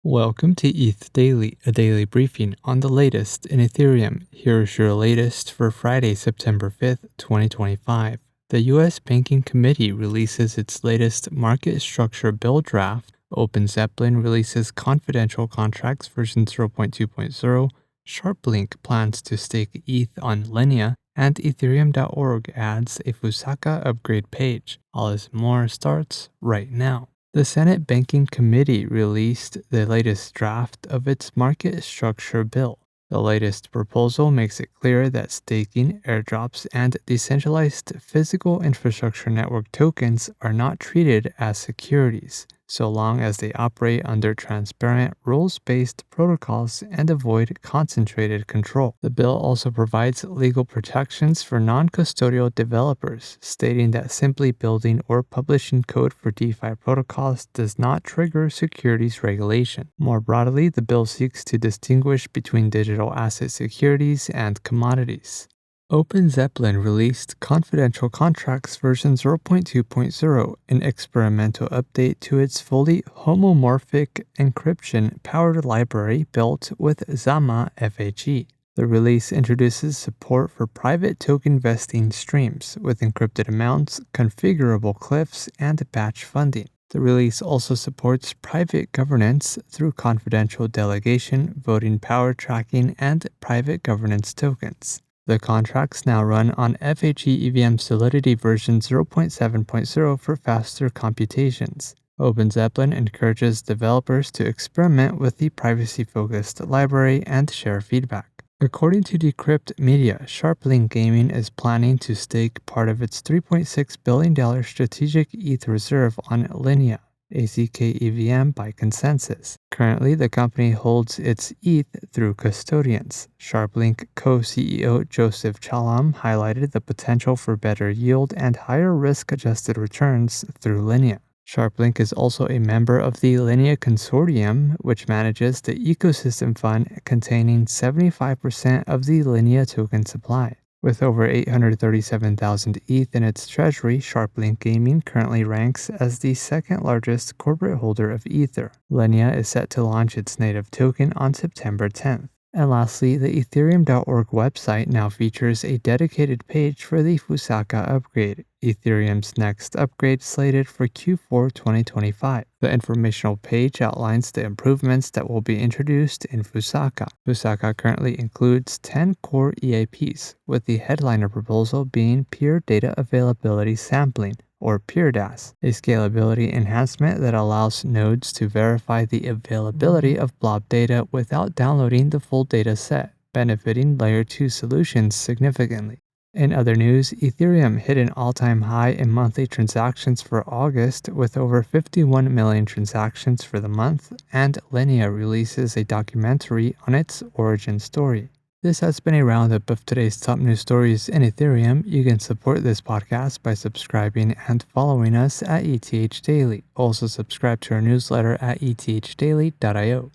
Welcome to ETH Daily, a daily briefing on the latest in Ethereum. Here's your latest for Friday, September 5th, 2025. The U.S. Banking Committee releases its latest market structure bill draft. OpenZeppelin releases confidential contracts version 0.2.0. SharpLink plans to stake ETH on Linea, and Ethereum.org adds a Fusaka upgrade page. All this and more starts right now. The Senate Banking Committee released the latest draft of its market structure bill. The latest proposal makes it clear that staking, airdrops, and decentralized physical infrastructure network tokens are not treated as securities, so long as they operate under transparent, rules-based protocols and avoid concentrated control. The bill also provides legal protections for non-custodial developers, stating that simply building or publishing code for DeFi protocols does not trigger securities regulation. More broadly, the bill seeks to distinguish between digital asset securities and commodities. OpenZeppelin released Confidential Contracts version 0.2.0, an experimental update to its fully homomorphic encryption-powered library built with Zama FHE. The release introduces support for private token vesting streams with encrypted amounts, configurable cliffs, and batch funding. The release also supports private governance through confidential delegation, voting power tracking, and private governance tokens. The contracts now run on FHE EVM Solidity version 0.7.0 for faster computations. OpenZeppelin encourages developers to experiment with the privacy-focused library and share feedback. According to Decrypt Media, SharpLink Gaming is planning to stake part of its $3.6 billion strategic ETH reserve on Linea, AZK EVM by consensus. Currently, the company holds its ETH through custodians. SharpLink co-CEO Joseph Chalam highlighted the potential for better yield and higher risk-adjusted returns through Linea. SharpLink is also a member of the Linea Consortium, which manages the ecosystem fund containing 75% of the Linea token supply. With over 837,000 ETH in its treasury, SharpLink Gaming currently ranks as the second largest corporate holder of Ether. Linea is set to launch its native token on September 10th. And lastly, the Ethereum.org website now features a dedicated page for the Fusaka upgrade, Ethereum's next upgrade slated for Q4 2025. The informational page outlines the improvements that will be introduced in Fusaka. Fusaka currently includes 10 core EAPs, with the headliner proposal being Peer Data Availability Sampling, or PeerDAS, a scalability enhancement that allows nodes to verify the availability of blob data without downloading the full data set, benefiting Layer 2 solutions significantly. In other news, Ethereum hit an all-time high in monthly transactions for August with over 51 million transactions for the month, and Linea releases a documentary on its origin story. This has been a roundup of today's top news stories in Ethereum. You can support this podcast by subscribing and following us at ETH Daily. Also subscribe to our newsletter at ethdaily.io.